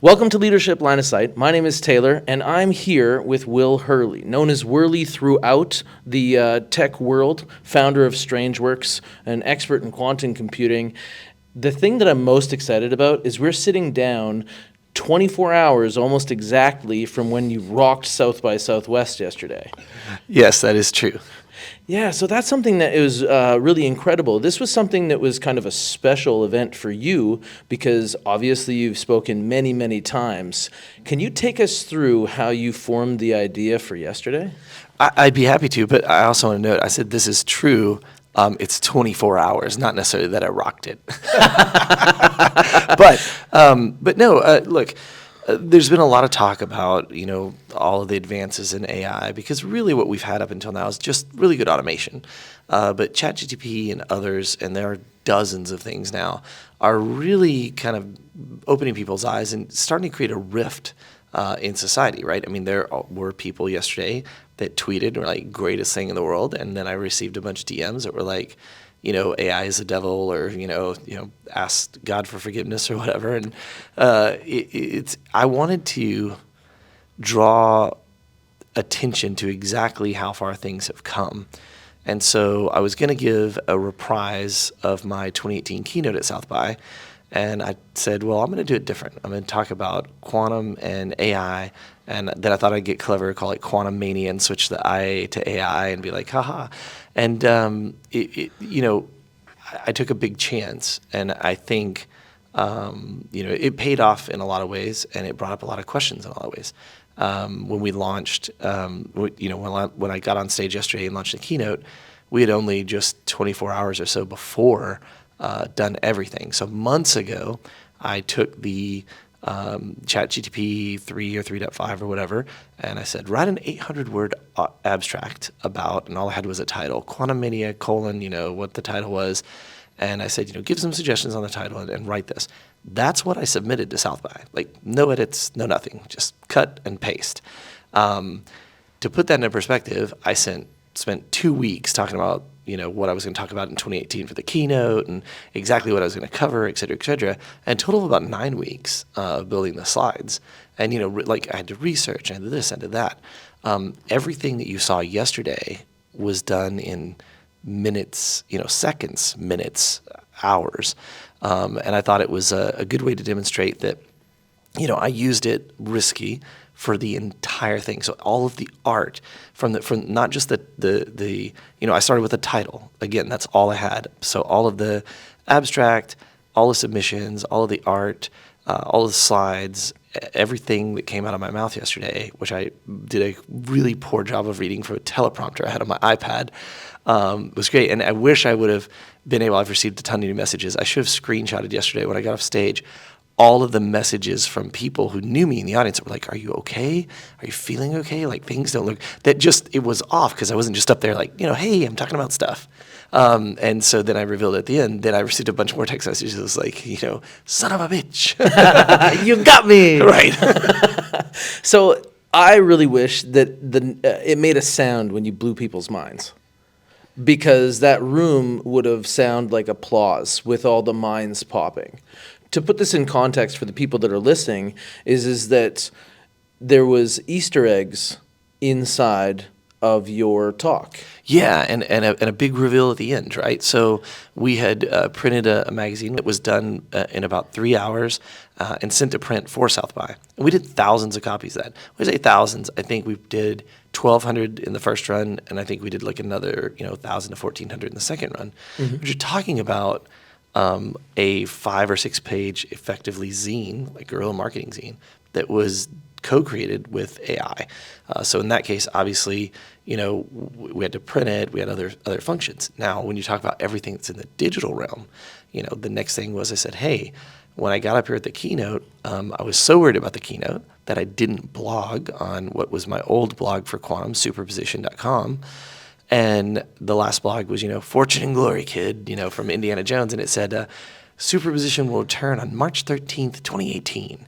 Welcome to Leadership Line of Sight. My name is Taylor, and I'm here with Will Hurley, known as Whirley throughout the tech world, founder of Strangeworks, an expert in quantum computing. The thing that I'm most excited about is we're sitting down 24 hours almost exactly from when you rocked South by Southwest yesterday. Yes, that is true. Yeah, so that's something that is really incredible. This was something that was kind of a special event for you because obviously you've spoken many, many times. Can you take us through how you formed the idea for yesterday? I'd be happy to, but I also want to note, I said this is true. It's 24 hours, not necessarily that I rocked it. But no, look, there's been a lot of talk about, all of the advances in AI because really what we've had up until now is just really good automation. But ChatGPT and others, and there are dozens of things now, are really kind of opening people's eyes and starting to create a rift in society, right? I mean, there were people yesterday that tweeted, were like, greatest thing in the world, and then I received a bunch of DMs that were like, AI is the devil, or ask God for forgiveness or whatever. And I wanted to draw attention to exactly how far things have come. And so I was going to give a reprise of my 2018 keynote at South by, and I said, well, I'm going to do it different. I'm going to talk about quantum and AI, and then I thought I'd get clever, call it quantum mania, and switch the I to AI and be like, haha. And I took a big chance, and I think it paid off in a lot of ways, and it brought up a lot of questions in a lot of ways. When we launched, when I got on stage yesterday and launched the keynote, we had only just 24 hours or so before done everything. So months ago, I took the ChatGPT 3 or 3.5 or whatever, and I said, write an 800-word abstract about, and all I had was a title, Quantum Mania, what the title was, and I said, give some suggestions on the title and write this. That's what I submitted to South by. Like, no edits, no nothing, just cut and paste. To put that into perspective, I spent 2 weeks talking about what I was going to talk about in 2018 for the keynote and exactly what I was going to cover, et cetera, and a total of about 9 weeks building the slides. And, I had to research, I did this, I did that. Everything that you saw yesterday was done in minutes, seconds, minutes, hours. And I thought it was a good way to demonstrate that, I used it risky for the entire thing. So all of the art from not just the I started with a title. Again, that's all I had. So all of the abstract, all the submissions, all of the art, all of the slides, everything that came out of my mouth yesterday, which I did a really poor job of reading from a teleprompter I had on my iPad, was great. And I wish I would have been able, I've received a ton of new messages. I should have screenshotted yesterday when I got off stage all of the messages from people who knew me in the audience that were like, are you okay? Are you feeling okay? Like, things don't look, it was off because I wasn't just up there like, hey, I'm talking about stuff. And so then I revealed at the end, then I received a bunch more text messages like, son of a bitch. You got me. Right. So I really wish that it made a sound when you blew people's minds, because that room would have sounded like applause with all the minds popping. To put this in context for the people that are listening, is that there was Easter eggs inside of your talk. Yeah, and a big reveal at the end, right? So we had printed a magazine that was done in about 3 hours and sent to print for South by. And we did thousands of copies of that. When I say thousands, I think we did 1,200 in the first run, and I think we did like another 1,000 to 1,400 in the second run. Mm-hmm. But you're talking about a 5 or 6 page effectively zine, like guerrilla marketing zine, that was co-created with AI. So in that case, obviously, we had to print it, we had other functions. Now, when you talk about everything that's in the digital realm, the next thing was I said, hey, when I got up here at the keynote, I was so worried about the keynote that I didn't blog on what was my old blog for quantum, superposition.com. And the last blog was, Fortune and Glory Kid, from Indiana Jones. And it said, superposition will return on March 13th, 2018.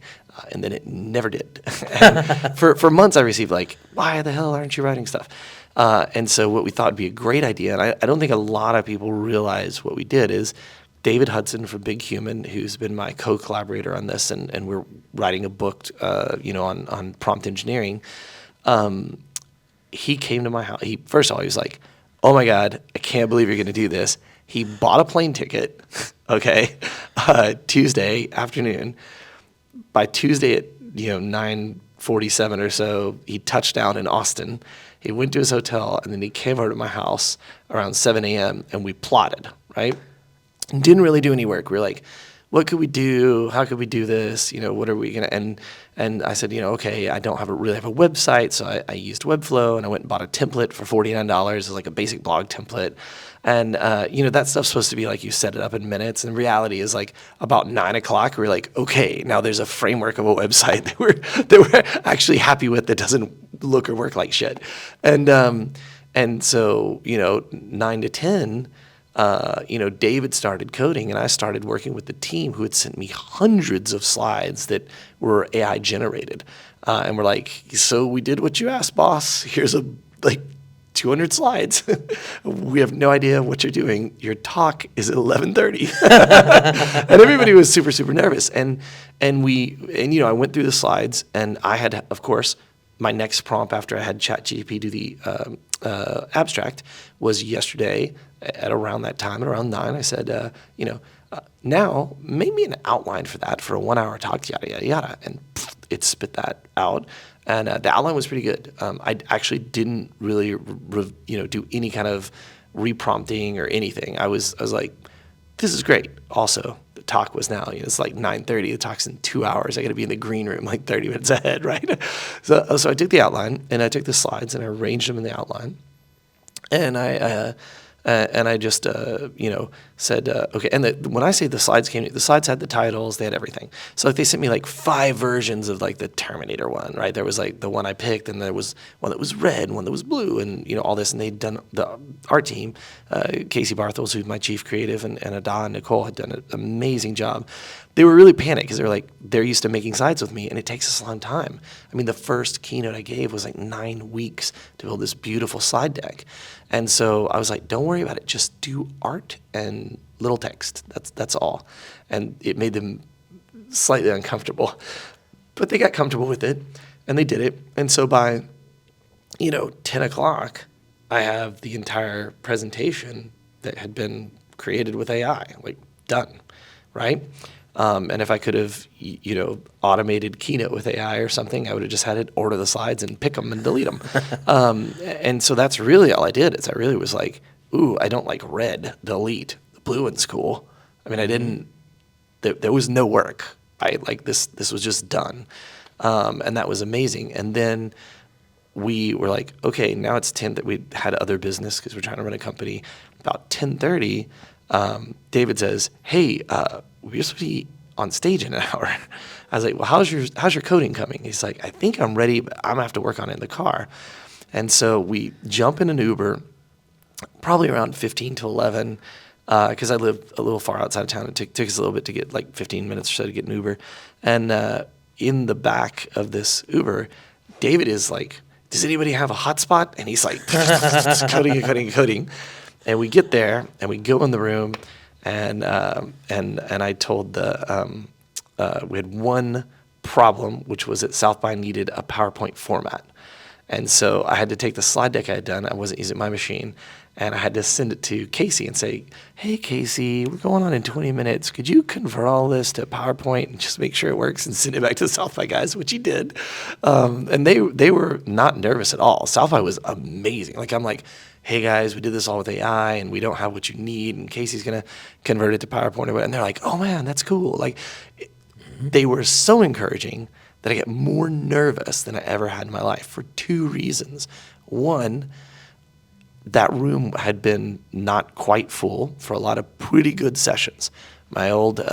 And then it never did. And for months I received like, why the hell aren't you writing stuff? And so what we thought would be a great idea, and I don't think a lot of people realize what we did, is David Hudson from Big Human, who's been my co-collaborator on this, and we're writing a book, on prompt engineering. He came to my house. First of all, he was like, "Oh my God, I can't believe you're going to do this." He bought a plane ticket, okay, Tuesday afternoon. By Tuesday at 9:47 or so, he touched down in Austin. He went to his hotel, and then he came over to my house around 7 a.m., and we plotted, right? And didn't really do any work. We were like, what could we do? How could we do this? What are we going to, and I said, okay, I don't really have a website. So I used Webflow, and I went and bought a template for $49. It's like a basic blog template. And, that stuff's supposed to be like you set it up in minutes. And reality is like about 9 o'clock, we're like, okay, now there's a framework of a website that we're actually happy with that doesn't look or work like shit. And so, 9 to 10, David started coding, and I started working with the team who had sent me hundreds of slides that were AI generated. And we're like, so we did what you asked, boss. Here's 200 slides. We have no idea what you're doing. Your talk is at 11:30. And everybody was super, super nervous. And I went through the slides, and I had, of course, my next prompt after I had ChatGPT do the abstract was yesterday at around that time, at around 9. I said, now make me an outline for that for a 1-hour talk, yada, yada, yada. And it spit that out. And the outline was pretty good. I actually didn't really, do any kind of reprompting or anything. I was like, this is great. Also, the talk was now, it's like 9:30. The talk's in 2 hours. I got to be in the green room like 30 minutes ahead, right? So I took the outline, and I took the slides, and I arranged them in the outline. And I just, said, okay. And when I say the slides came, the slides had the titles, they had everything. So they sent me 5 versions of the Terminator one, right? There was the one I picked, and there was one that was red, one that was blue, and all this. And they'd done, the art team, Casey Barthels, who's my chief creative, and Ada and Nicole had done an amazing job. They were really panicked because they're used to making slides with me, and it takes us a long time. I mean, the first keynote I gave was 9 weeks to build this beautiful slide deck. And so I was like, don't worry about it. Just do art and little text. That's all. And it made them slightly uncomfortable. But they got comfortable with it, and they did it. And so by, 10 o'clock, I have the entire presentation that had been created with AI, done, right? And if I could have, automated Keynote with AI or something, I would have just had it order the slides and pick them and delete them. And so that's really all I did. Is I really was like, ooh, I don't like red, delete. The blue one's cool. I mean, I didn't. There was no work. This was just done, and that was amazing. And then we were like, okay, now it's 10. That we had other business because we're trying to run a company. About 10:30, David says, hey. We're supposed to be on stage in an hour. I was like, well, how's your coding coming? He's like, I think I'm ready, but I'm gonna have to work on it in the car. And so we jump in an Uber, probably around 15 to 11, because I live a little far outside of town. It took us a little bit to get 15 minutes or so to get an Uber. And in the back of this Uber, David is like, does anybody have a hotspot? And he's like, coding. And we get there, and we go in the room, and I told we had one problem, which was that South by needed a PowerPoint format. And so I had to take the slide deck I had done, I wasn't using my machine, and I had to send it to Casey and say, hey, Casey, we're going on in 20 minutes. Could you convert all this to PowerPoint and just make sure it works and send it back to the South by guys, which he did. And they were not nervous at all. South by was amazing. I'm like, hey guys, we did this all with AI and we don't have what you need, and Casey's gonna convert it to PowerPoint or whatever. And they're like, oh man, that's cool. They were so encouraging that I get more nervous than I ever had in my life for 2 reasons. One, that room had been not quite full for a lot of pretty good sessions. My old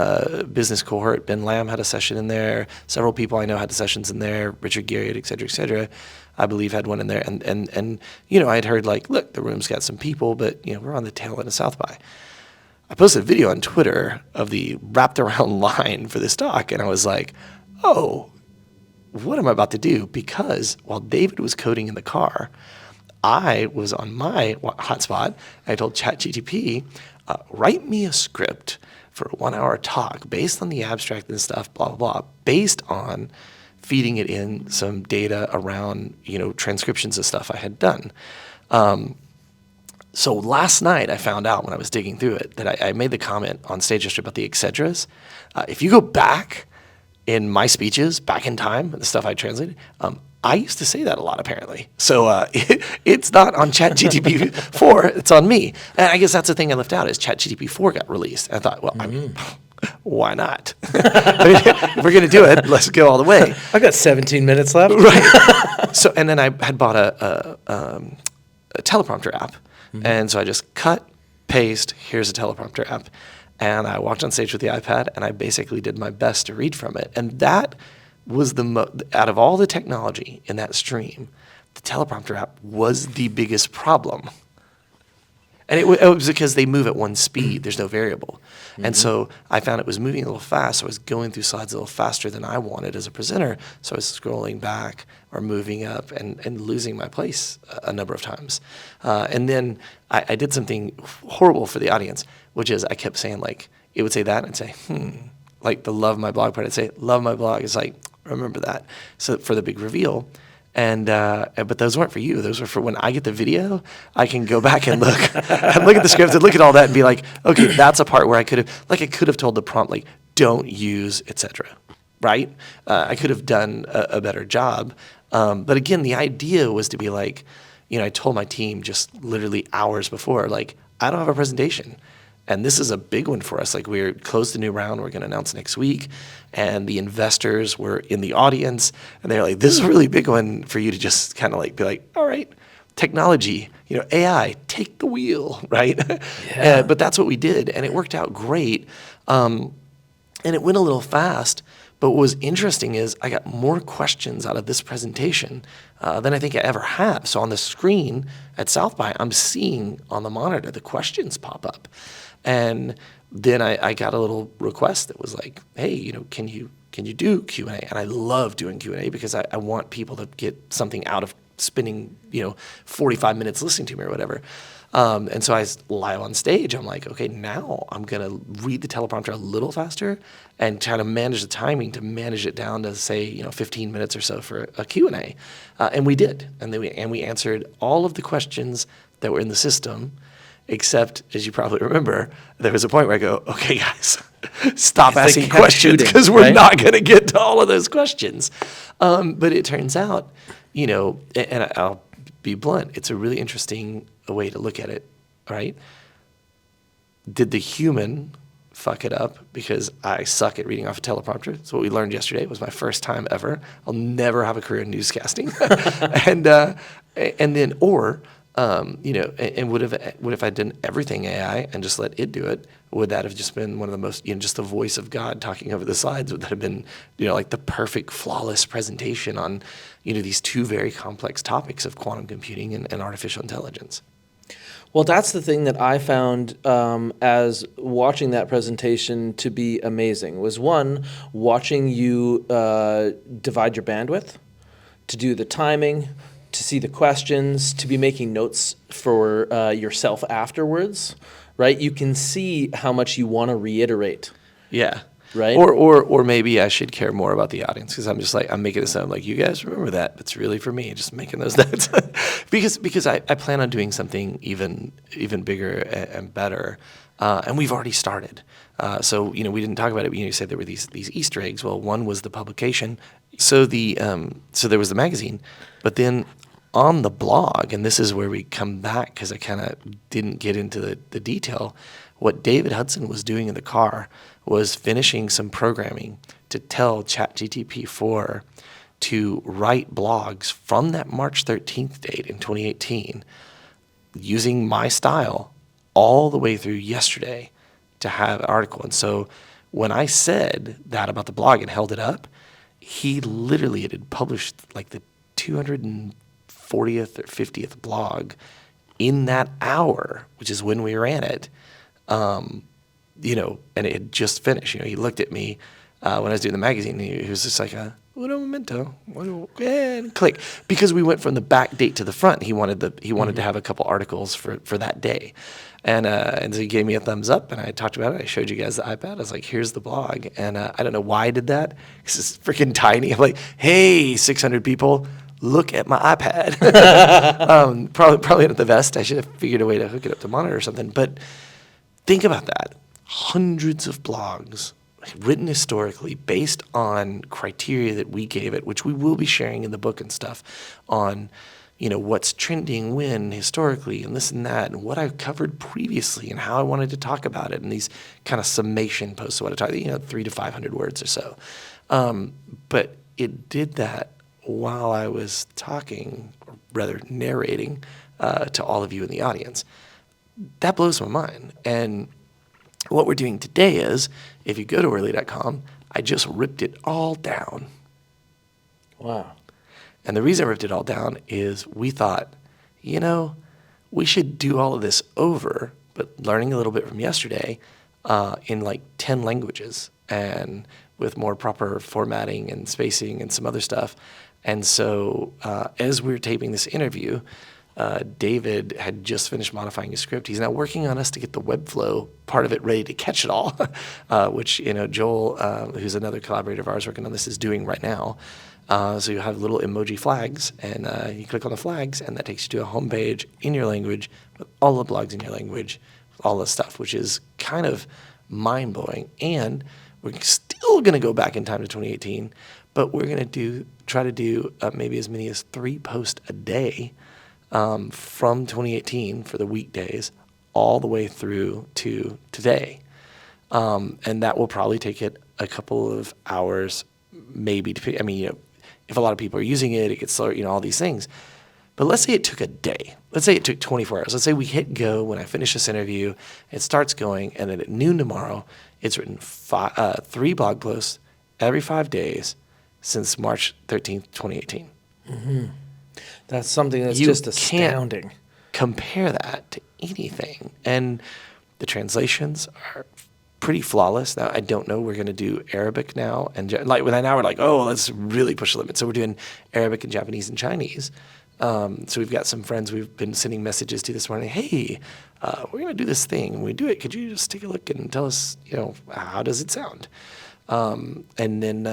business cohort, Ben Lamb, had a session in there. Several people I know had sessions in there. Richard Garriott, et cetera, I believe had one in there. And I had heard look, the room's got some people, but we're on the tail end of South by. I posted a video on Twitter of the wrapped around line for this talk, and I was like, oh, what am I about to do? Because while David was coding in the car, I was on my hotspot. I told ChatGPT, write me a script for a 1 hour talk based on the abstract and stuff, blah, blah, blah, based on feeding it in some data around, transcriptions of stuff I had done. So last night I found out when I was digging through it that I made the comment on stage yesterday about the et ceteras. If you go back in my speeches, back in time, the stuff I translated, I used to say that a lot, apparently. So it's not on ChatGPT 4, it's on me. And I guess that's the thing I left out is ChatGPT 4 got released. And I thought, well, I mean, why not? If we're going to do it, let's go all the way. I got 17 minutes left. Right. So, and then I had bought a teleprompter app. And so I just cut, paste, here's a teleprompter app. And I walked on stage with the iPad, and I basically did my best to read from it. And that was out of all the technology in that stream, the teleprompter app was the biggest problem. And it was because they move at one speed. There's no variable. And so I found it was moving a little fast. So I was going through slides a little faster than I wanted as a presenter. So I was scrolling back or moving up and losing my place a number of times. And then I did something horrible for the audience, which is I kept saying, like, it would say that and I'd say, like the love my blog part. I'd say, love my blog. It's like, remember that. So for the big reveal. And but those weren't for you. Those were for when I get the video, I can go back and look and look at the script and look at all that and be like, okay, that's a part where I could have told the prompt, like, don't use, etc. Right? I could have done a better job. But again, the idea was to be like, I told my team just literally hours before, like, I don't have a presentation. And this is a big one for us. Like, we're closed a new round we're going to announce next week. And the investors were in the audience. And they're like, this is a really big one for you to just kind of like be like, all right, technology, AI, take the wheel, right? Yeah. But that's what we did. And it worked out great. And it went a little fast. But what was interesting is I got more questions out of this presentation than I think I ever have. So on the screen at South by, I'm seeing on the monitor the questions pop up. And then I got a little request that was like, hey, can you do Q&A? And I love doing Q&A because I want people to get something out of spending 45 minutes listening to me or whatever. And so I was live on stage. I'm like, okay, now I'm going to read the teleprompter a little faster and try to manage the timing to manage it down to, say, 15 minutes or so for a Q&A. And we did. And we answered all of the questions that were in the system, except, as you probably remember, there was a point where I go, okay, guys, stop asking questions because we're not going to get to all of those questions. But it turns out, and I'll be blunt, it's a really interesting way to look at it, right? Did the human fuck it up because I suck at reading off a teleprompter? So what we learned yesterday was my first time ever. I'll never have a career in newscasting. and then, and would if I done everything AI and just let it do it, would that have just been one of the most, just the voice of God talking over the slides? Would that have been, like the perfect, flawless presentation on, these two very complex topics of quantum computing and artificial intelligence? Well, that's the thing that I found as watching that presentation to be amazing was, one, watching you divide your bandwidth, to do the timing, to see the questions, to be making notes for yourself afterwards, right? You can see how much you want to reiterate. Yeah. Right? Or maybe I should care more about the audience because I'm just like, I'm making it sound like, you guys remember that. It's really for me, just making those notes. because I plan on doing something even bigger and better. And we've already started. So, we didn't talk about it, but you said there were these Easter eggs. Well, one was the publication. So so there was the magazine, but then on the blog, and this is where we come back because I kind of didn't get into the detail, what David Hudson was doing in the car was finishing some programming to tell ChatGPT 4 to write blogs from that March 13th date in 2018 using my style all the way through yesterday to have an article. And so when I said that about the blog and held it up, he literally had published like the 240th or 50th blog in that hour, which is when we ran it. And it had just finished. He looked at me when I was doing the magazine, and he was just like, uno momento, and click. Because we went from the back date to the front, he wanted to have a couple articles for that day. And so he gave me a thumbs up, and I talked about it. I showed you guys the iPad. I was like, here's the blog. And I don't know why I did that, because it's freaking tiny. I'm like, hey, 600 people, look at my iPad. Probably not the best. I should have figured a way to hook it up to monitor or something. But think about that. Hundreds of blogs written historically based on criteria that we gave it, which we will be sharing in the book and stuff, on what's trending when historically and this and that, and what I covered previously and how I wanted to talk about it, and these kind of summation posts of what I talked, 300 to 500 words or so. But it did that while I was talking, or rather narrating, to all of you in the audience. That blows my mind. And what we're doing today is, if you go to whurley.com, I just ripped it all down. Wow. And the reason I ripped it all down is we thought, we should do all of this over, but learning a little bit from yesterday, in like 10 languages and with more proper formatting and spacing and some other stuff. And so as we were taping this interview, David had just finished modifying his script. He's now working on us to get the Webflow part of it ready to catch it all, which Joel, who's another collaborator of ours working on this, is doing right now. So you have little emoji flags, and you click on the flags, and that takes you to a homepage in your language with all the blogs in your language, all the stuff, which is kind of mind-blowing. And we're still going to go back in time to 2018, but we're going to try to do maybe as many as 3 posts a day from 2018 for the weekdays all the way through to today. And that will probably take it a couple of hours, maybe. If a lot of people are using it, it gets slower, all these things. But let's say it took a day. Let's say it took 24 hours. Let's say we hit go when I finish this interview, it starts going, and then at noon tomorrow, it's written 3 blog posts every 5 days since March 13th, 2018. Mm-hmm. That's something that's You just astounding. Can't compare that to anything. And the translations are pretty flawless. Now, I don't know. We're going to do Arabic now. And now we're like, oh, let's really push the limit. So we're doing Arabic and Japanese and Chinese. So we've got some friends we've been sending messages to this morning. Hey, we're going to do this thing. When we do it, could you just take a look and tell us, how does it sound? And then,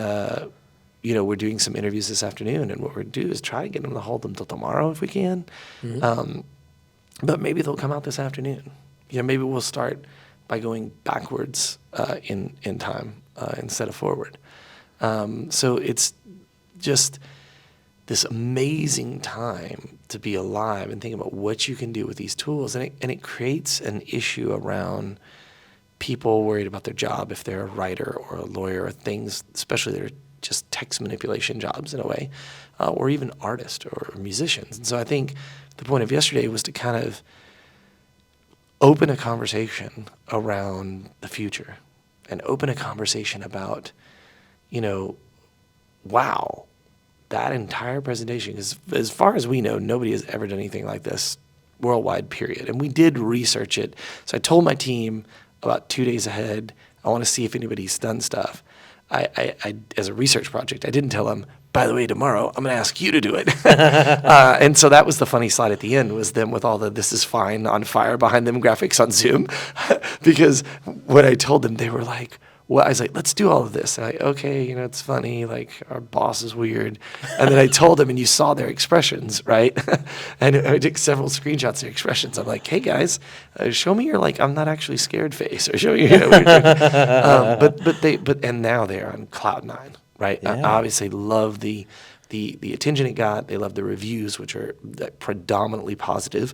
we're doing some interviews this afternoon. And what we're going to do is try to get them to hold them till tomorrow if we can. Mm-hmm. But maybe they'll come out this afternoon. Maybe we'll start by going backwards in time instead of forward. So it's just this amazing time to be alive and think about what you can do with these tools. And it creates an issue around people worried about their job if they're a writer or a lawyer or things, especially that are just text manipulation jobs in a way, or even artists or musicians. And so I think the point of yesterday was to kind of open a conversation around the future and open a conversation about, wow, that entire presentation, because as far as we know, nobody has ever done anything like this worldwide, period. And we did research it. So I told my team about 2 days ahead, I want to see if anybody's done stuff. I as a research project, I didn't tell them, by the way, tomorrow I'm going to ask you to do it. And so that was the funny slide at the end, was them with all the "this is fine" on fire behind them graphics on Zoom. Because when I told them, they were like, well, I was like, let's do all of this. And okay, it's funny, like our boss is weird. And then I told them, and you saw their expressions, right? And I took several screenshots of their expressions. I'm like, hey guys, show me your I'm not actually scared face, or show me, and now they're on cloud 9, right? Yeah. I obviously love the attention it got. They love the reviews, which are predominantly positive,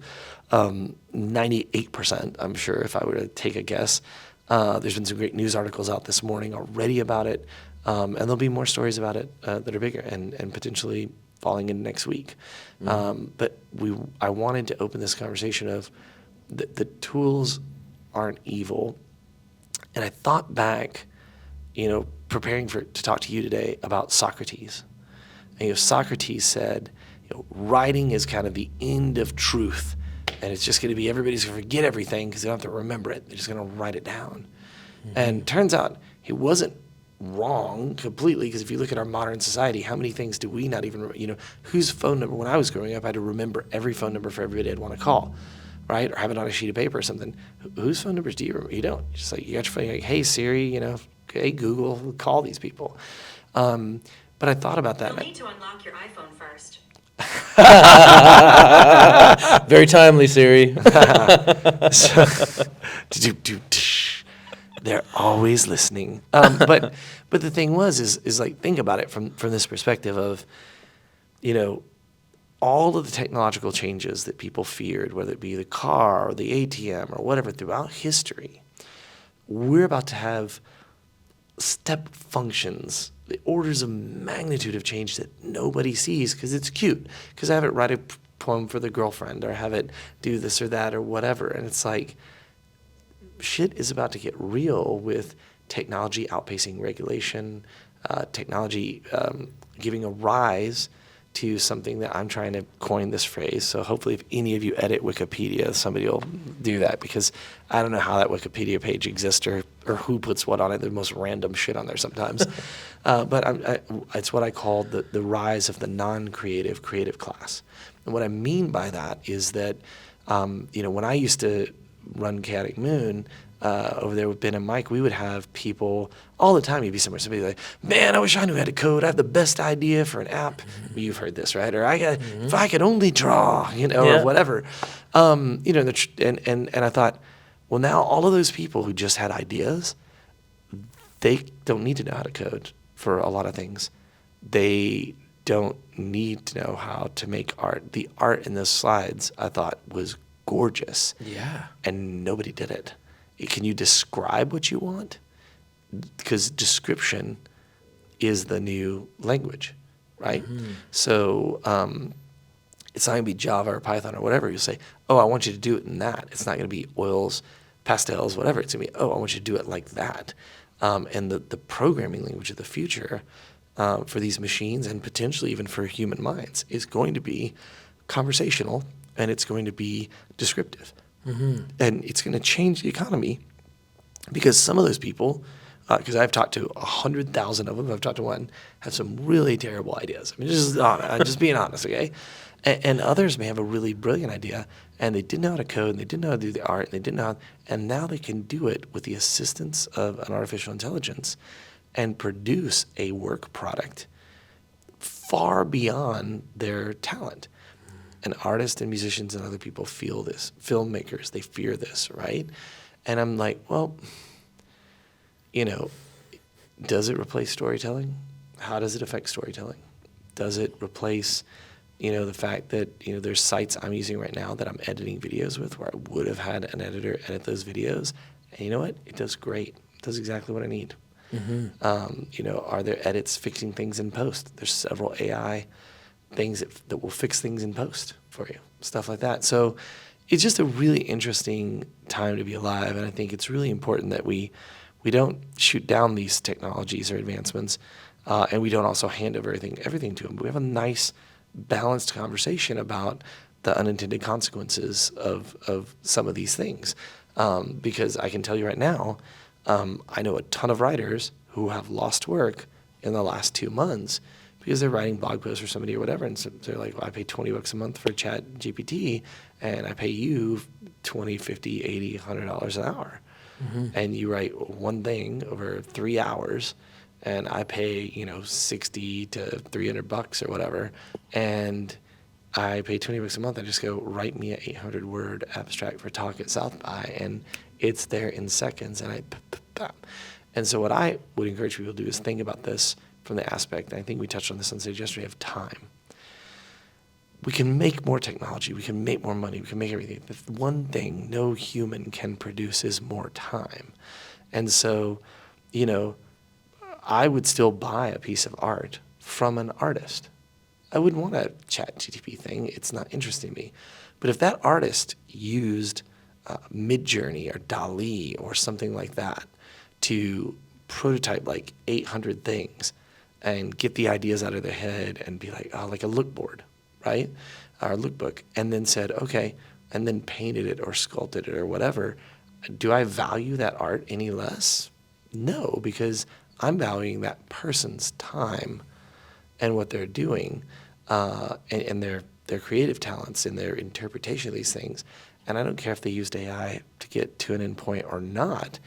98%, I'm sure, if I were to take a guess. There's been some great news articles out this morning already about it, and there'll be more stories about it that are bigger and potentially falling in next week. Mm-hmm. But I wanted to open this conversation of the tools aren't evil. And I thought back, preparing to talk to you today about Socrates. And Socrates said, writing is kind of the end of truth. And it's just going to be, everybody's going to forget everything because they don't have to remember it. They're just going to write it down. Mm-hmm. And turns out he wasn't wrong completely, because if you look at our modern society, how many things do we not even, whose phone number, when I was growing up, I had to remember every phone number for everybody I'd want to call, right? Or have it on a sheet of paper or something. Whose phone numbers do you remember? You don't. Just like, you got your phone, you're like, hey Siri, hey Google, call these people. But I thought about that. You'll need to unlock your iPhone first. Very timely, Siri. They're always listening. But the thing is like, think about it from this perspective of, all of the technological changes that people feared, whether it be the car or the ATM or whatever, throughout history, we're about to have step functions, the orders of magnitude of change that nobody sees because it's cute. Because I have it write a poem for the girlfriend, or have it do this or that or whatever. And it's like, shit is about to get real with technology outpacing regulation, technology giving a rise to something that I'm trying to coin this phrase. So hopefully if any of you edit Wikipedia, somebody will do that, because I don't know how that Wikipedia page exists or who puts what on it. The most random shit on there sometimes. But it's what I call the rise of the non-creative creative class. And what I mean by that is that, when I used to run Chaotic Moon, over there with Ben and Mike, we would have people all the time. You'd be somewhere, somebody like, man, I wish I knew how to code. I have the best idea for an app. You've heard this, right? Or if I could only draw, or whatever. And I thought, well, now all of those people who just had ideas, they don't need to know how to code for a lot of things. They don't need to know how to make art. The art in those slides, I thought, was gorgeous. Yeah. And nobody did it. Can you describe what you want? Because description is the new language, right? So it's not going to be Java or Python or whatever. You'll say, oh, I want you to do it in that. It's not going to be oils, pastels, whatever. It's going to be, oh, I want you to do it like that. And the programming language of the future for these machines, and potentially even for human minds, is going to be conversational, and it's going to be descriptive. And it's going to change the economy, because some of those people, because I've talked to 100,000 of them, I've talked to one, have some really terrible ideas. I mean, just being honest, okay? And others may have a really brilliant idea, and they didn't know how to code, and they didn't know how to do the art, and they didn't know how, and now they can do it with the assistance of an artificial intelligence and produce a work product far beyond their talent. And artists and musicians and other people feel this. Filmmakers, they fear this, right? And I'm like, well, does it replace storytelling? How does it affect storytelling? Does it replace, the fact that, there's sites I'm using right now that I'm editing videos with, where I would have had an editor edit those videos? And you know what? It does great. It does exactly what I need. Are there edits fixing things in post? There's several AI things that will fix things in post for you, stuff like that. So it's just a really interesting time to be alive, and I think it's really important that we don't shoot down these technologies or advancements, and we don't also hand over everything to them. But we have a nice, balanced conversation about the unintended consequences of some of these things, because I can tell you right now, I know a ton of writers who have lost work in the last 2 months because they're writing blog posts for somebody or whatever, and so they're like, well, I pay $20 a month for Chat GPT, and I pay you $20, $50, $80, $100 an hour. And you write one thing over 3 hours, and I pay, $60 to $300 or whatever, and I pay $20 a month. I just go, write me an 800-word abstract for talk at South by, and it's there in seconds, and And so what I would encourage people to do is think about this from the aspect, and I think we touched on this on stage yesterday, of time. We can make more technology, we can make more money, we can make everything. The one thing no human can produce is more time. And so, I would still buy a piece of art from an artist. I wouldn't want a Chat GTP thing, it's not interesting to me. But if that artist used Midjourney or DALL-E or something like that to prototype like 800 things and get the ideas out of their head and be like, oh, like a lookboard, right? Or a lookbook, and then said, okay, and then painted it or sculpted it or whatever, do I value that art any less? No, because I'm valuing that person's time and what they're doing, and their creative talents and their interpretation of these things. And I don't care if they used AI to get to an endpoint or not.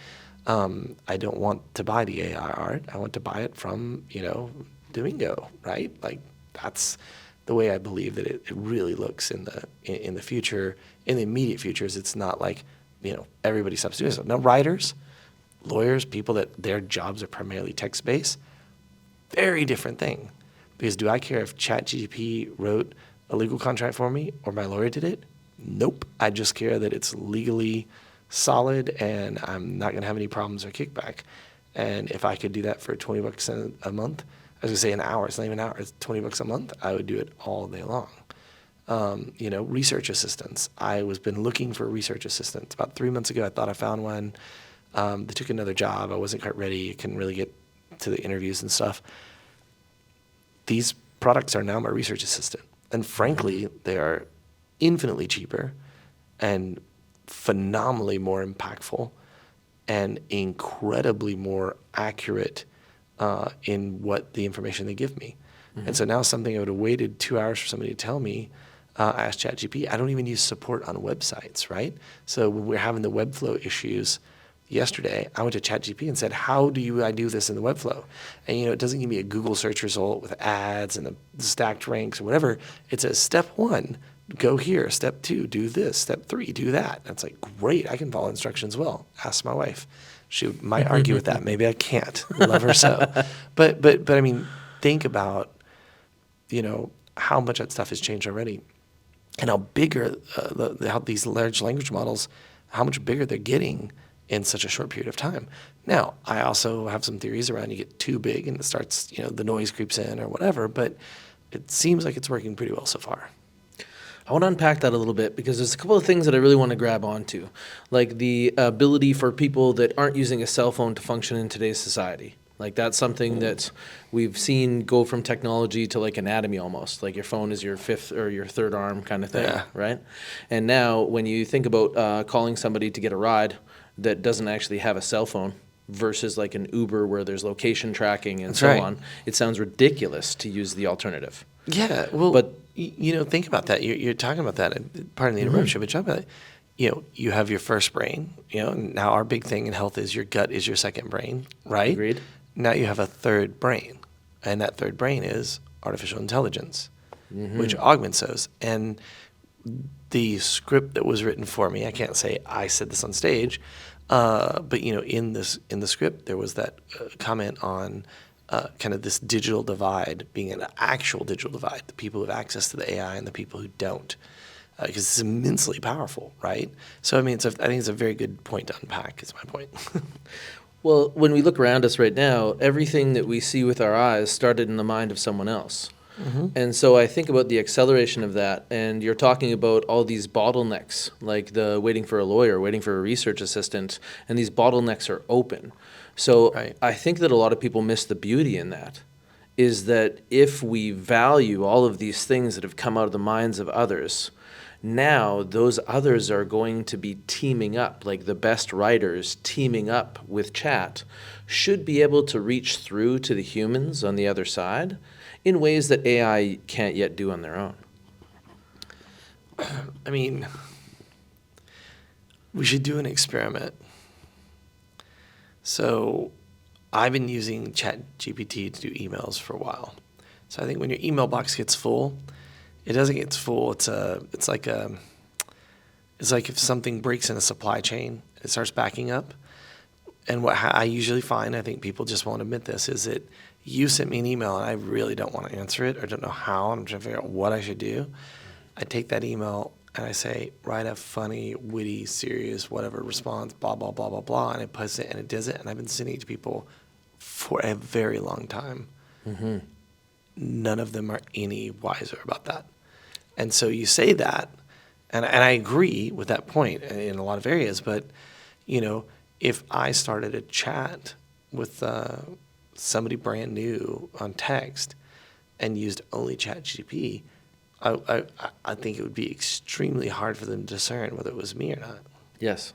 I don't want to buy the AI art. I want to buy it from, Domingo, right? Like, that's the way I believe that it really looks in the future. In the immediate futures, it's not like, everybody stops doing so. Now, writers, lawyers, people that their jobs are primarily text-based, very different thing. Because do I care if ChatGPT wrote a legal contract for me or my lawyer did it? Nope. I just care that it's legally solid and I'm not going to have any problems or kickback. And if I could do that for $20 a month, I was going to say an hour, it's not even an hour, it's $20 a month, I would do it all day long. Research assistants. I was been looking for research assistants. About 3 months ago, I thought I found one. They took another job. I wasn't quite ready. I couldn't really get to the interviews and stuff. These products are now my research assistant. And frankly, they are infinitely cheaper and phenomenally more impactful and incredibly more accurate in what the information they give me. Mm-hmm. And so now something I would have waited 2 hours for somebody to tell me, I asked ChatGPT. I don't even use support on websites, right? So when we're having the Webflow issues yesterday, I went to ChatGPT and said, how do I do this in the Webflow? And, it doesn't give me a Google search result with ads and the stacked ranks or whatever. It says, step 1, go here. Step 2, do this. Step 3, do that. And it's like, great, I can follow instructions well. Ask my wife. She might argue with that. Maybe I can't. Love her so. But I mean, think about, how much that stuff has changed already and how bigger how these large language models, how much bigger they're getting in such a short period of time. Now, I also have some theories around you get too big and it starts, the noise creeps in or whatever, but it seems like it's working pretty well so far. I want to unpack that a little bit because there's a couple of things that I really want to grab onto, like the ability for people that aren't using a cell phone to function in today's society. Like that's something that we've seen go from technology to like anatomy almost. Like your phone is your fifth or your third arm kind of thing, Yeah. right? And now when you think about calling somebody to get a ride that doesn't actually have a cell phone versus like an Uber where there's location tracking and That's so right. on, it sounds ridiculous to use the alternative. Yeah, well, But- think about that. You're talking about that. Pardon the interruption, but talk about it. You have your first brain. And now our big thing in health is your gut is your second brain, right? Agreed. Now you have a third brain, and that third brain is artificial intelligence, which augments those. And the script that was written for me, I can't say I said this on stage, but in the script there was that comment on kind of this digital divide being an actual digital divide, the people who have access to the AI and the people who don't, because it's immensely powerful, right? So I mean, I think it's a very good point to unpack. Is my point. Well, when we look around us right now, everything that we see with our eyes started in the mind of someone else. Mm-hmm. And so I think about the acceleration of that, and you're talking about all these bottlenecks, like the waiting for a lawyer, waiting for a research assistant, and these bottlenecks are open. So Right. I think that a lot of people miss the beauty in that, is that if we value all of these things that have come out of the minds of others, now those others are going to be teaming up, like the best writers teaming up with chat should be able to reach through to the humans on the other side in ways that AI can't yet do on their own. I mean, we should do an experiment. So I've been using ChatGPT to do emails for a while. So I think when your email box gets full, it doesn't get full. It's like if something breaks in a supply chain, it starts backing up. And what I usually find, I think people just won't admit this, is that you sent me an email and I really don't want to answer it or don't know how. I'm trying to figure out what I should do. I take that email and I say, write a funny, witty, serious, whatever response, blah, blah, blah, blah, blah, and it puts it and it does it. And I've been sending it to people for a very long time. Mm-hmm. None of them are any wiser about that. And so you say that, and I agree with that point in a lot of areas, but, if I started a chat with somebody brand new on text and used only ChatGPT, I think it would be extremely hard for them to discern whether it was me or not. Yes.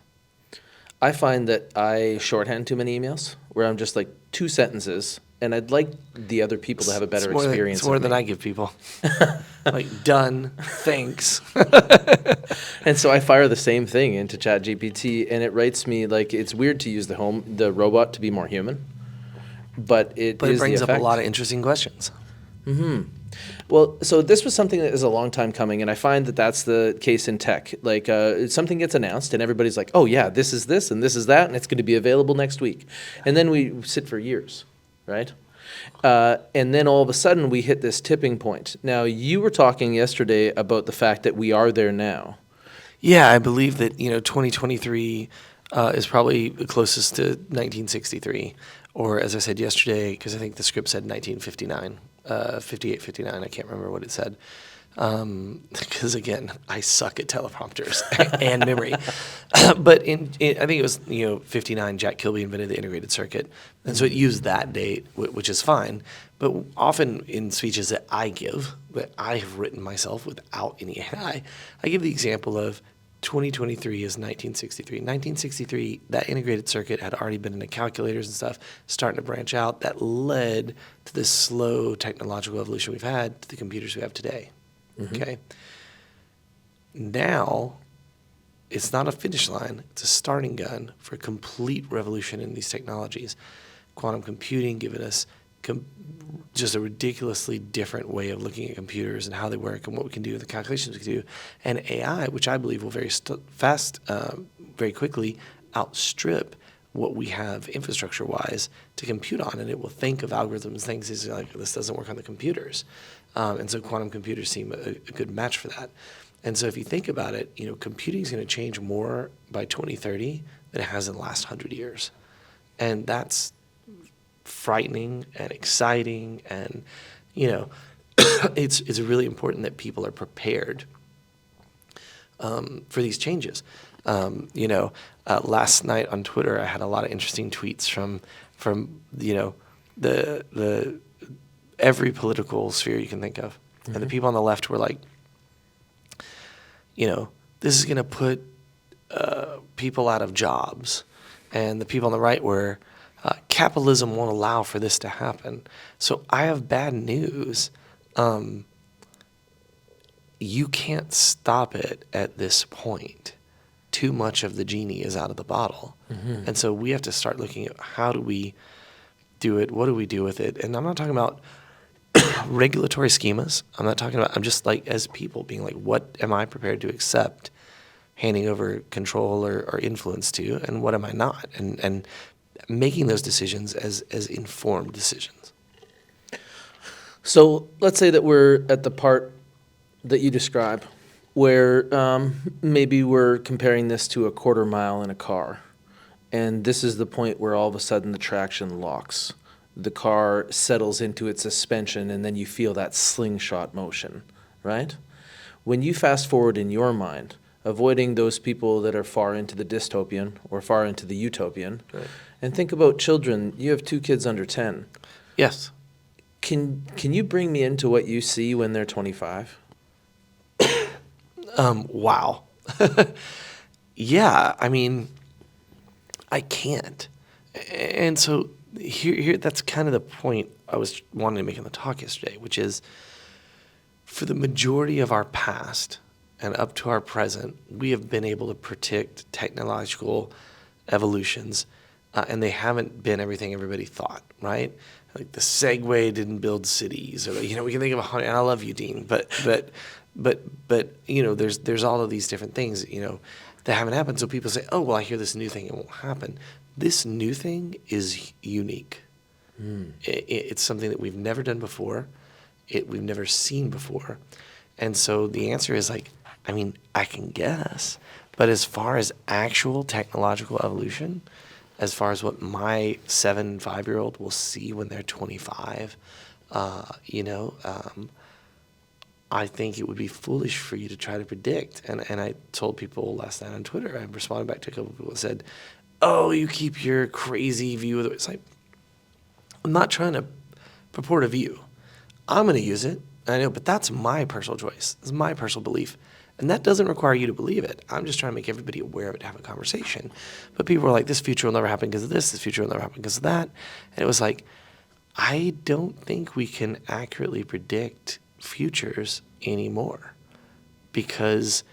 I find that I shorthand too many emails where I'm just like 2 sentences, and I'd like the other people to have a better experience. It's more of than me. I give people. Like, done, thanks. And so I fire the same thing into ChatGPT, and it writes me like it's weird to use the robot to be more human, but it But it is the brings up a effect. lot of interesting questions. Well, so this was something that is a long time coming, and I find that that's the case in tech. Like something gets announced, and everybody's like, "Oh yeah, this is this, and this is that, and it's going to be available next week," and then we sit for years, right? And then all of a sudden we hit this tipping point. Now you were talking yesterday about the fact that we are there now. Yeah, I believe that 2023 is probably the closest to 1963, or as I said yesterday, because I think the script said 1959, 58, 59. I can't remember what it said, because again, I suck at teleprompters and memory. But I think it was 59. Jack Kilby invented the integrated circuit, and so it used that date, which is fine. But often in speeches that I give, that I have written myself without any AI, I give the example of 2023 is 1963. 1963, that integrated circuit had already been in the calculators and stuff, starting to branch out. That led to this slow technological evolution we've had to the computers we have today. Okay. Now, it's not a finish line, it's a starting gun for a complete revolution in these technologies. Quantum computing giving us just a ridiculously different way of looking at computers and how they work and what we can do and the calculations we can do. And AI, which I believe will very quickly outstrip what we have infrastructure-wise to compute on, and it will think of algorithms, things like this doesn't work on the computers. And so quantum computers seem a good match for that. And so if you think about it, computing is going to change more by 2030 than it has in the last 100 years. And that's frightening and exciting, and it's really important that people are prepared for these changes. Last night on Twitter, I had a lot of interesting tweets from the every political sphere you can think of, and the people on the left were like, this is going to put people out of jobs, and the people on the right were, capitalism won't allow for this to happen. So I have bad news. You can't stop it at this point. Too much of the genie is out of the bottle. And so we have to start looking at how do we do it, what do we do with it? And I'm not talking about regulatory schemas. I'm just like, as people being like, what am I prepared to accept handing over control or influence to, and what am I not? And making those decisions as informed decisions. So let's say that we're at the part that you describe, where maybe we're comparing this to a quarter mile in a car. And this is the point where all of a sudden the traction locks. The car settles into its suspension, and then you feel that slingshot motion, right? When you fast forward in your mind, avoiding those people that are far into the dystopian or far into the utopian, Right. and think about children. You have 2 kids under 10. Yes. Can you bring me into what you see when they're 25? Wow. Yeah, I mean, I can't. And so here that's kind of the point I was wanting to make in the talk yesterday, which is for the majority of our past and up to our present, we have been able to predict technological evolutions, and they haven't been everything everybody thought, right? Like the Segway didn't build cities, or we can think of and I love you, Dean, but there's all of these different things that haven't happened. So people say, oh well, I hear this new thing, it won't happen. This new thing is unique. It's something that we've never done before, we've never seen before, and so the answer is I can guess, but as far as actual technological evolution, as far as what my 5-year-old will see when they're 25, I think it would be foolish for you to try to predict. And I told people last night on Twitter, I responded back to a couple of people that said, oh, you keep your crazy view of it. It's like, I'm not trying to purport a view. I'm going to use it. I know, but that's my personal choice. It's my personal belief. And that doesn't require you to believe it. I'm just trying to make everybody aware of it to have a conversation. But people were like, this future will never happen because of this future will never happen because of that. And it was like, I don't think we can accurately predict futures anymore because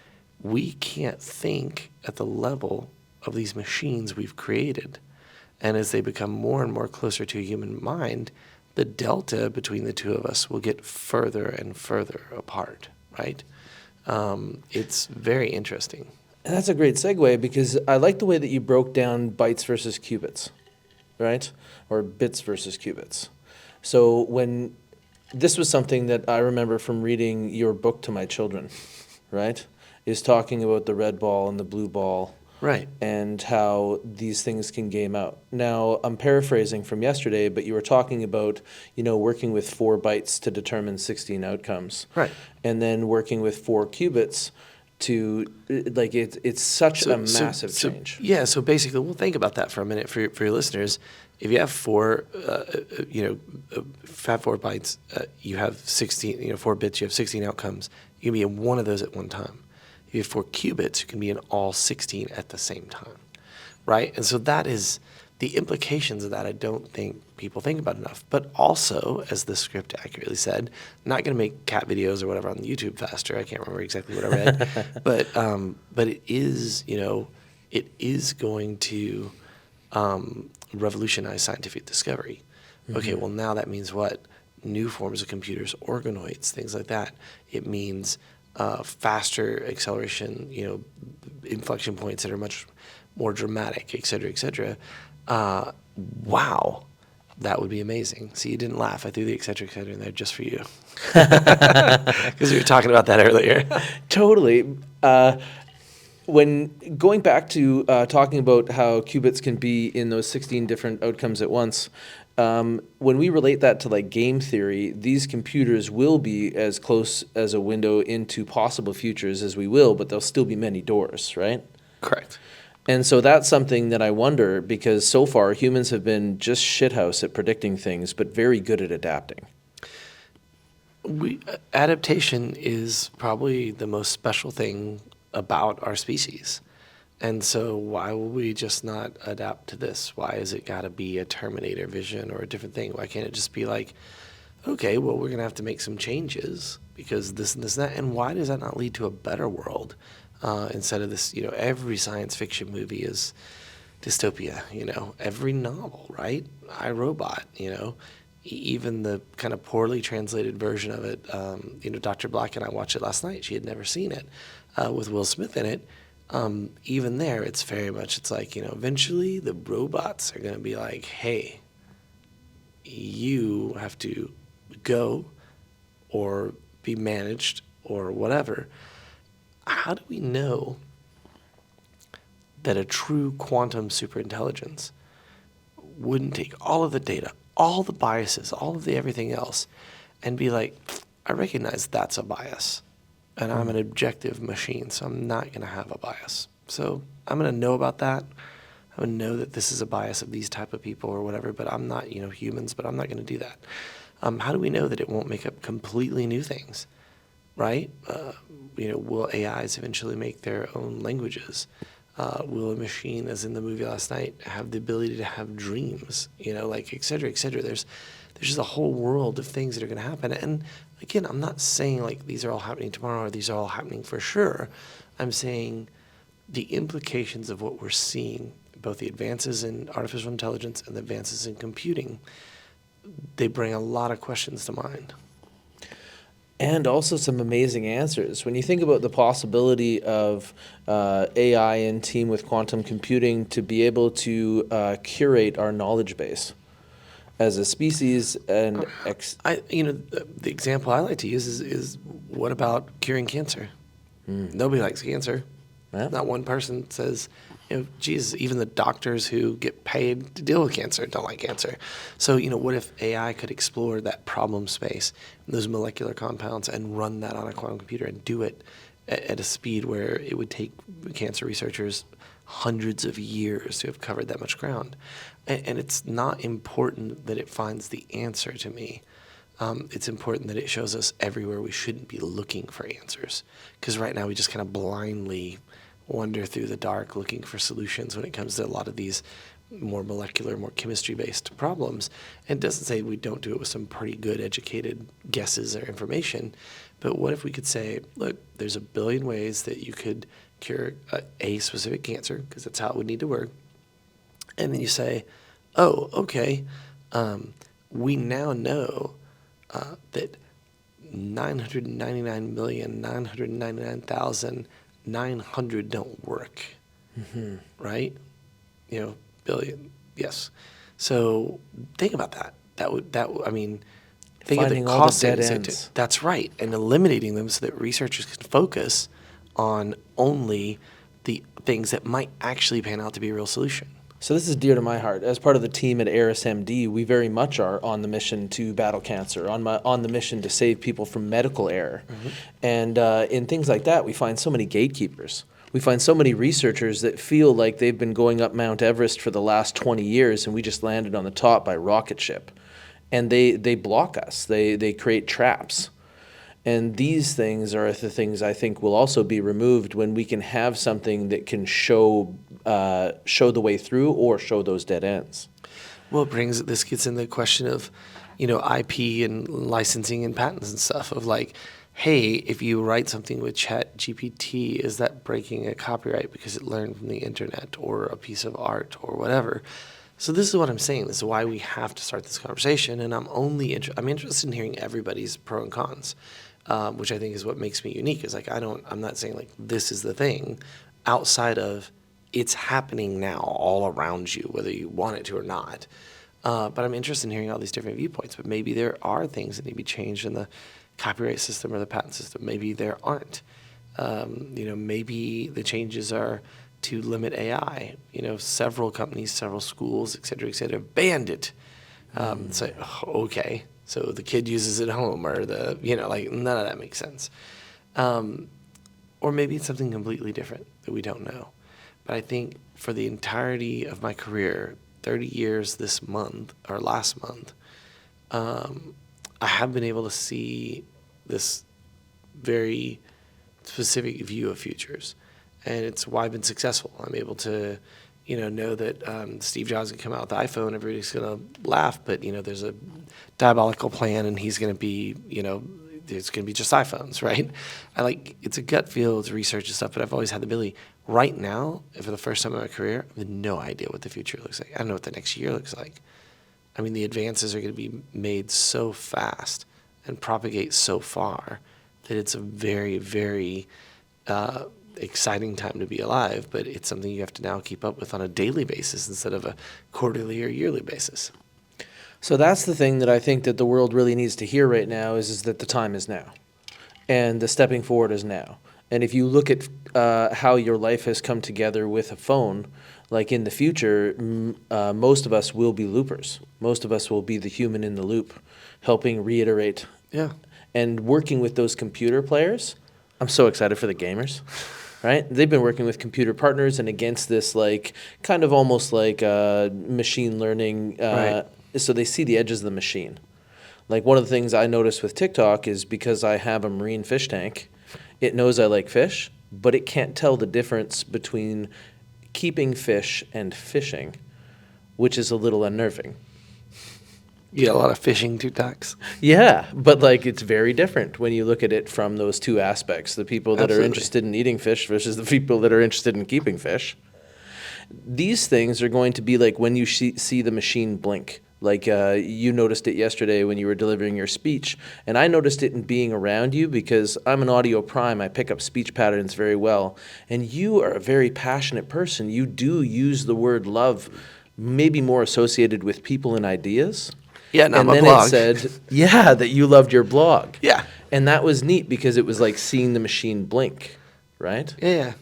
we can't think at the level of these machines we've created. And as they become more and more closer to a human mind, the delta between the two of us will get further and further apart, right? It's very interesting. And that's a great segue because I like the way that you broke down bytes versus qubits, right? Or bits versus qubits. So when this was something that I remember from reading your book to my children, right? Is talking about the red ball and the blue ball. Right. And how these things can game out. Now, I'm paraphrasing from yesterday, but you were talking about, working with 4 bytes to determine 16 outcomes. Right. And then working with 4 qubits to, it's such a massive change. Yeah, so basically, we'll think about that for a minute for your listeners. If you have 4 bytes, you have 16, 4 bits, you have 16 outcomes. You can be in one of those at one time. If you have 4 qubits, you can be in all 16 at the same time, right? And so that is the implications of that. I don't think people think about enough. But also, as the script accurately said, not going to make cat videos or whatever on YouTube faster. I can't remember exactly what I read, but it is, it is going to revolutionize scientific discovery. Mm-hmm. Okay, well now that means what? New forms of computers, organoids, things like that. It means faster acceleration, inflection points that are much more dramatic, et cetera, et cetera. Wow, that would be amazing. See, you didn't laugh. I threw the et cetera in there just for you. Because we were talking about that earlier. Totally. When going back to talking about how qubits can be in those 16 different outcomes at once, when we relate that to like game theory, these computers will be as close as a window into possible futures as we will, but there'll still be many doors, right? Correct. And so that's something that I wonder, because so far humans have been just shithouse at predicting things, but very good at adapting. Adaptation is probably the most special thing about our species. And so why will we just not adapt to this? Why has it got to be a Terminator vision or a different thing? Why can't it just be like, okay, well, we're going to have to make some changes because this and this and that. And why does that not lead to a better world instead of this, every science fiction movie is dystopia, every novel, right? I, Robot, even the kind of poorly translated version of it, Dr. Black and I watched it last night. She had never seen it with Will Smith in it. Even there, it's very much, it's like, eventually the robots are going to be like, hey, you have to go or be managed or whatever. How do we know that a true quantum superintelligence wouldn't take all of the data, all the biases, all of the everything else, and be like, I recognize that's a bias. And I'm an objective machine, so I'm not going to have a bias. So I'm going to know about that. I'm going to know that this is a bias of these type of people or whatever, but I'm not, humans, but I'm not going to do that. How do we know that it won't make up completely new things, right? Will AIs eventually make their own languages? Will a machine, as in the movie last night, have the ability to have dreams, et cetera, et cetera? There's just a whole world of things that are going to happen. And again, I'm not saying like these are all happening tomorrow or these are all happening for sure. I'm saying the implications of what we're seeing, both the advances in artificial intelligence and the advances in computing, they bring a lot of questions to mind. And also some amazing answers. When you think about the possibility of AI in team with quantum computing to be able to curate our knowledge base as a species, and the example I like to use is what about curing cancer? Nobody likes cancer. Yeah. Not one person says, geez, even the doctors who get paid to deal with cancer don't like cancer. So, what if AI could explore that problem space, those molecular compounds, and run that on a quantum computer and do it at a speed where it would take cancer researchers hundreds of years to have covered that much ground. And it's not important that it finds the answer to me. it's important that it shows us everywhere we shouldn't be looking for answers. Because right now we just kind of blindly wander through the dark looking for solutions when it comes to a lot of these more molecular, more chemistry-based problems. And it doesn't say we don't do it with some pretty good educated guesses or information, but what if we could say, look, there's a billion ways that you could cure a specific cancer, because that's how it would need to work. And then you say, oh, okay, we now know that 999,999,900 don't work, right? Billion, yes. So think about that. I mean, think Finding of the all the cost dead savings. ends. That's right, and eliminating them so that researchers can focus on only the things that might actually pan out to be a real solution. So this is dear to my heart. As part of the team at ARIS-MD, we very much are on the mission to battle cancer, on the mission to save people from medical error. And in things like that, we find so many gatekeepers. We find so many researchers that feel like they've been going up Mount Everest for the last 20 years and we just landed on the top by rocket ship. And they block us. They create traps. And these things are the things I think will also be removed when we can have something that can show the way through or show those dead ends. Well, this gets into the question of, IP and licensing and patents and stuff of like, hey, if you write something with ChatGPT, is that breaking a copyright because it learned from the internet or a piece of art or whatever? So this is what I'm saying. This is why we have to start this conversation, and I'm interested in hearing everybody's pro and cons, which I think is what makes me unique. Is like I'm not saying like this is the thing, outside of it's happening now all around you, whether you want it to or not. But I'm interested in hearing all these different viewpoints. But maybe there are things that need to be changed in the copyright system or the patent system. Maybe there aren't. Maybe the changes are to limit AI. Several companies, several schools, et cetera, banned it. So, okay, so the kid uses it at home, or none of that makes sense. Or maybe it's something completely different that we don't know. But I think for the entirety of my career, 30 years this month, or last month, I have been able to see this very specific view of futures. And it's why I've been successful. I'm able to, know that Steve Jobs can come out with the iPhone, everybody's going to laugh, but, there's a diabolical plan and he's going to be, it's going to be just iPhones, right? It's a gut feel, it's research and stuff, but I've always had the ability. Right now, for the first time in my career, I have no idea what the future looks like. I don't know what the next year looks like. I mean, the advances are going to be made so fast and propagate so far that it's a very, very exciting time to be alive, but it's something you have to now keep up with on a daily basis instead of a quarterly or yearly basis. So that's the thing that I think that the world really needs to hear right now is that the time is now. And the stepping forward is now. And if you look at how your life has come together with a phone, like in the future, most of us will be loopers. Most of us will be the human in the loop, helping reiterate. Yeah. And working with those computer players, I'm so excited for the gamers, right? They've been working with computer partners and against this kind of almost like machine learning. Right. So they see the edges of the machine. Like one of the things I noticed with TikTok is because I have a marine fish tank, it knows I like fish, but it can't tell the difference between keeping fish and fishing, which is a little unnerving. You got a lot of fishing TikToks. Yeah, but it's very different when you look at it from those two aspects, the people that Absolutely. are interested in eating fish versus the people that are interested in keeping fish. These things are going to be like when you see the machine blink. You noticed it yesterday when you were delivering your speech, and I noticed it in being around you because I'm an audio prime. I pick up speech patterns very well, and you are a very passionate person. You do use the word love, maybe more associated with people and ideas. Yeah, not and my then blog. it said, that you loved your blog. Yeah. And that was neat because it was like seeing the machine blink, right? Yeah.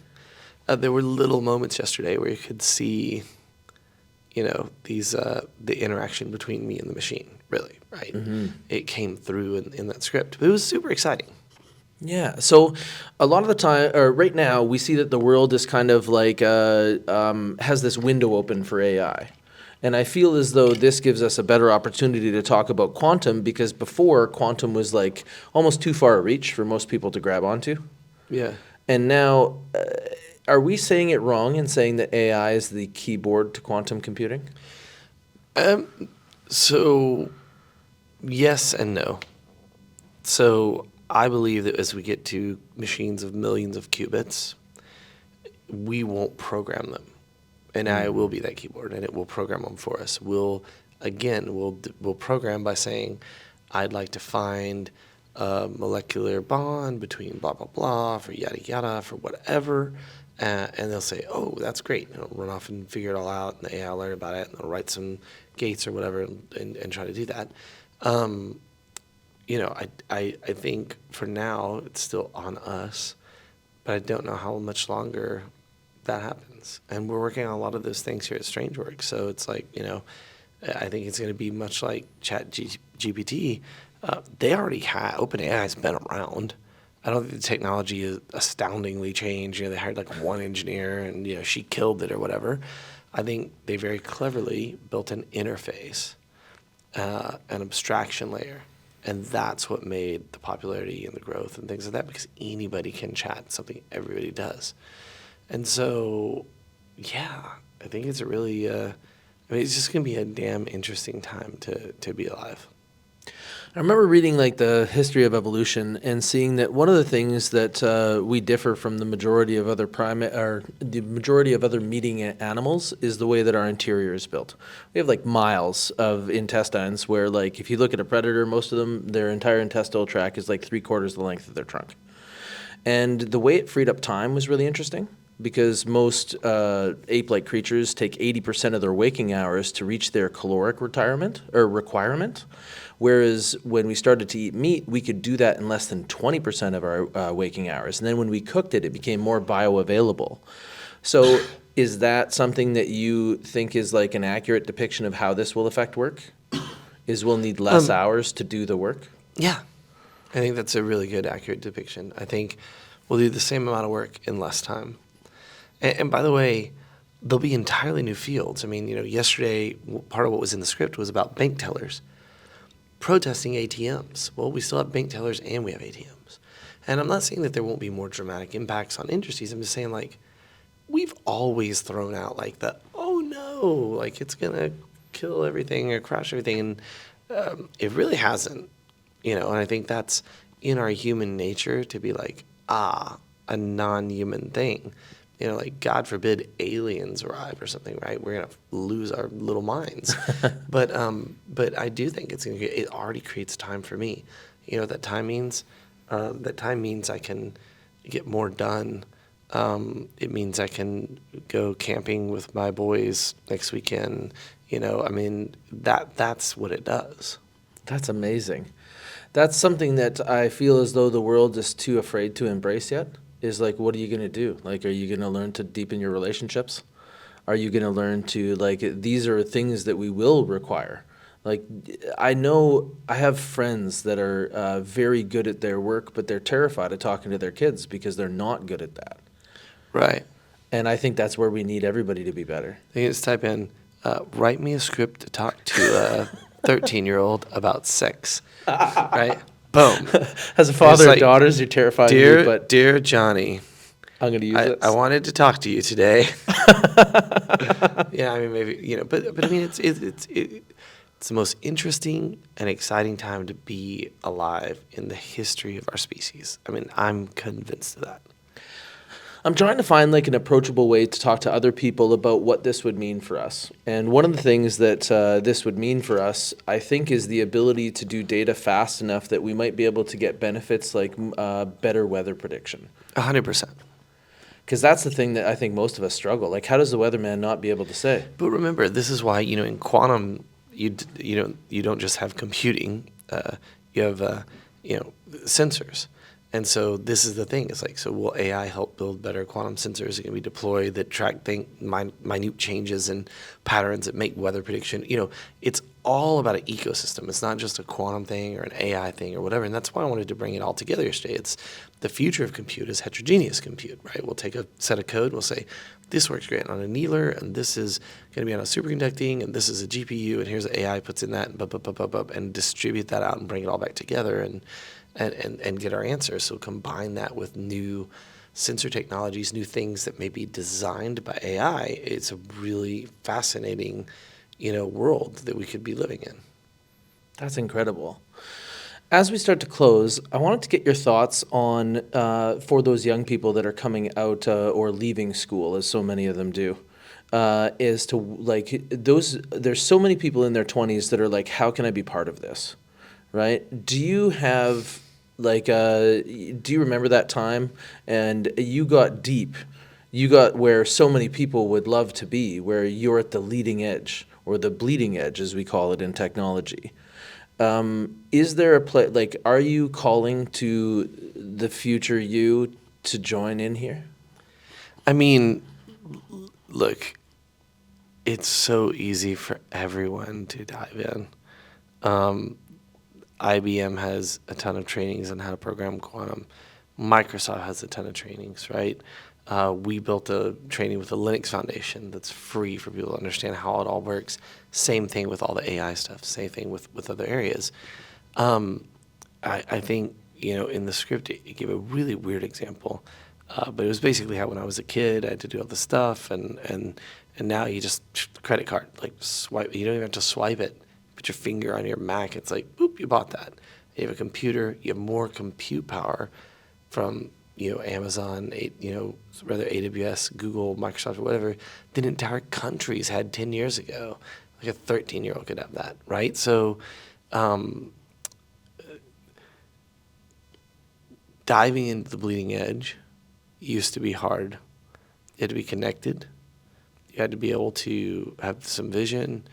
There were little moments yesterday where you could see, the interaction between me and the machine, really, right? Mm-hmm. It came through in that script. But it was super exciting. Yeah. So a lot of the time, or right now, we see that the world is kind of has this window open for AI. And I feel as though this gives us a better opportunity to talk about quantum, because before, quantum was like almost too far a reach for most people to grab onto. Yeah. And now, are we saying it wrong in saying that AI is the keyboard to quantum computing? So, yes and no. So, I believe that as we get to machines of millions of qubits, we won't program them. And AI will be that keyboard, and it will program them for us. We'll program by saying, I'd like to find a molecular bond between blah, blah, blah, for yada, yada, for whatever. And they'll say, oh, that's great. And it'll run off and figure it all out, and the AI will learn about it, and they'll write some gates or whatever and try to do that. I think for now it's still on us, but I don't know how much longer that happens. And we're working on a lot of those things here at Strangeworks. So it's like, I think it's going to be much like GPT. They already have, OpenAI has been around. I don't think the technology is astoundingly changed. They hired like one engineer and, she killed it or whatever. I think they very cleverly built an interface, an abstraction layer. And that's what made the popularity and the growth and things like that, because anybody can chat, something everybody does. And so, yeah, I think it's a really, it's just going to be a damn interesting time to be alive. I remember reading like the history of evolution and seeing that one of the things that we differ from the majority of other the majority of other meeting animals is the way that our interior is built. We have like miles of intestines where, like, if you look at a predator, most of them, their entire intestinal tract is like 3/4 the length of their trunk. And the way it freed up time was really interesting, because most ape-like creatures take 80% of their waking hours to reach their caloric requirement. Whereas when we started to eat meat, we could do that in less than 20% of our waking hours. And then when we cooked it, it became more bioavailable. So is that something that you think is like an accurate depiction of how this will affect work? Is we'll need less hours to do the work? Yeah. I think that's a really good, accurate depiction. I think we'll do the same amount of work in less time. And by the way, there'll be entirely new fields. I mean, yesterday, part of what was in the script was about bank tellers protesting ATMs. Well, we still have bank tellers and we have ATMs. And I'm not saying that there won't be more dramatic impacts on industries. I'm just saying, like, we've always thrown out, like, oh no, like, it's going to kill everything or crash everything. And it really hasn't, and I think that's in our human nature to be like, a non-human thing. Like, God forbid aliens arrive or something, right? We're going to lose our little minds. But I do think it already creates time for me. That time means? That time means I can get more done. It means I can go camping with my boys next weekend. That's what it does. That's amazing. That's something that I feel as though the world is too afraid to embrace yet. Is like, what are you going to do? Like, are you going to learn to deepen your relationships? Are you going to learn to, like, these are things that we will require. Like, I know I have friends that are very good at their work, but they're terrified of talking to their kids because they're not good at that. Right. And I think that's where we need everybody to be better. You can just type in, write me a script to talk to a 13-year-old about sex, right? Boom. As a father of daughters, you're terrified of me, but dear Johnny, I'm going to use it. I wanted to talk to you today. Yeah, I mean, maybe, but I mean, it's the most interesting and exciting time to be alive in the history of our species. I mean, I'm convinced of that. I'm trying to find like an approachable way to talk to other people about what this would mean for us. And one of the things that this would mean for us, I think, is the ability to do data fast enough that we might be able to get benefits like better weather prediction. 100%. Because that's the thing that I think most of us struggle. Like, how does the weatherman not be able to say? But remember, this is why, in quantum, you don't just have computing. You have, sensors. And so this is the thing. It's like, so will AI help build better quantum sensors that can be deployed that track minute changes and patterns that make weather prediction? It's all about an ecosystem. It's not just a quantum thing or an AI thing or whatever. And that's why I wanted to bring it all together yesterday. It's the future of compute is heterogeneous compute, right? We'll take a set of code, we'll say, this works great on a needler, and this is going to be on a superconducting, and this is a GPU, and here's the AI puts in that, and distribute that out and bring it all back together and get our answers. So combine that with new sensor technologies, new things that may be designed by AI. It's a really fascinating, world that we could be living in. That's incredible. As we start to close, I wanted to get your thoughts on, for those young people that are coming out or leaving school, as so many of them do, is to there's so many people in their 20s that are like, how can I be part of this, right? Do you have, do you remember that time? And you got deep. You got where so many people would love to be, where you're at the leading edge, or the bleeding edge, as we call it in technology. Is there a are you calling to the future you to join in here? I mean, look, it's so easy for everyone to dive in. IBM has a ton of trainings on how to program quantum. Microsoft has a ton of trainings, right? We built a training with the Linux Foundation that's free for people to understand how it all works. Same thing with all the AI stuff. Same thing with other areas. I think, in the script, it gave a really weird example. But it was basically how when I was a kid, I had to do all this stuff. And now you just, credit card, swipe. You don't even have to swipe it. Put your finger on your Mac. It's like, boop, you bought that. You have a computer. You have more compute power from Amazon, rather AWS, Google, Microsoft, or whatever, than entire countries had 10 years ago. Like a 13-year-old could have that, right? So diving into the bleeding edge used to be hard. You had to be connected. You had to be able to have some vision.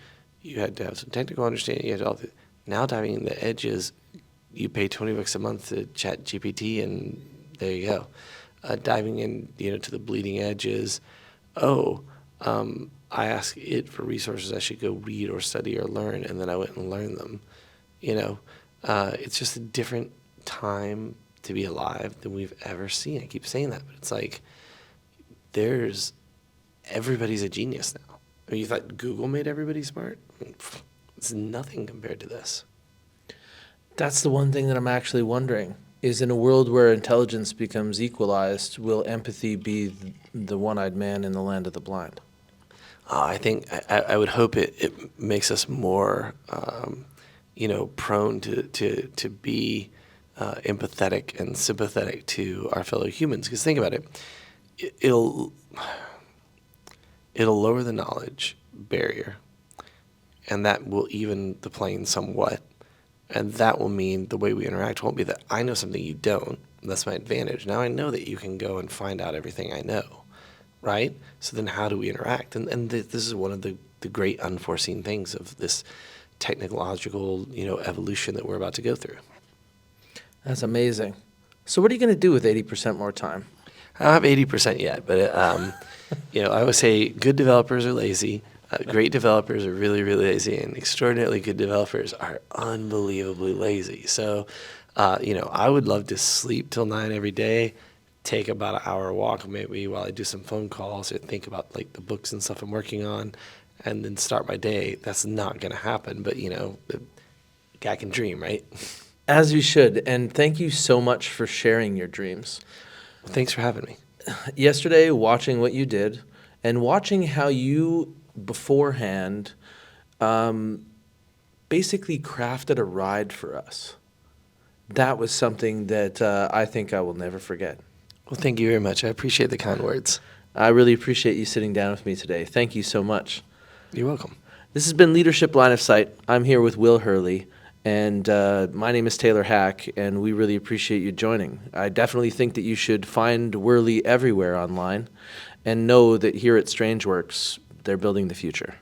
You had to have some technical understanding. You had to now diving in the edges, you pay $20 a month to chat GPT, and there you go. Diving in, to the bleeding edges. I asked it for resources I should go read or study or learn, and then I went and learned them. It's just a different time to be alive than we've ever seen. I keep saying that, but it's like everybody's a genius now. I mean, you thought Google made everybody smart? It's nothing compared to this. That's the one thing that I'm actually wondering, is in a world where intelligence becomes equalized, will empathy be the one-eyed man in the land of the blind? I think I would hope it makes us more, prone to be empathetic and sympathetic to our fellow humans. Because think about it, it'll lower the knowledge barrier, and that will even the playing somewhat. And that will mean the way we interact won't be that I know something you don't. That's my advantage. Now I know that you can go and find out everything I know, right? So then how do we interact? And this is one of the great unforeseen things of this technological, evolution that we're about to go through. That's amazing. So what are you going to do with 80% more time? I don't have 80% yet, but I always say good developers are lazy. Great developers are really, really lazy, and extraordinarily good developers are unbelievably lazy. So, I would love to sleep till 9 every day, take about an hour walk maybe while I do some phone calls or think about the books and stuff I'm working on, and then start my day. That's not going to happen, but the guy can dream, right? As you should, and thank you so much for sharing your dreams. Well, thanks for having me. Yesterday, watching what you did and watching how you beforehand basically crafted a ride for us. That was something that I think I will never forget. Well, thank you very much. I appreciate the kind words. I really appreciate you sitting down with me today. Thank you so much. You're welcome. This has been Leadership Line of Sight. I'm here with Will Hurley, and my name is Taylor Hack, and we really appreciate you joining. I definitely think that you should find Whirley everywhere online and know that here at Strangeworks, they're building the future.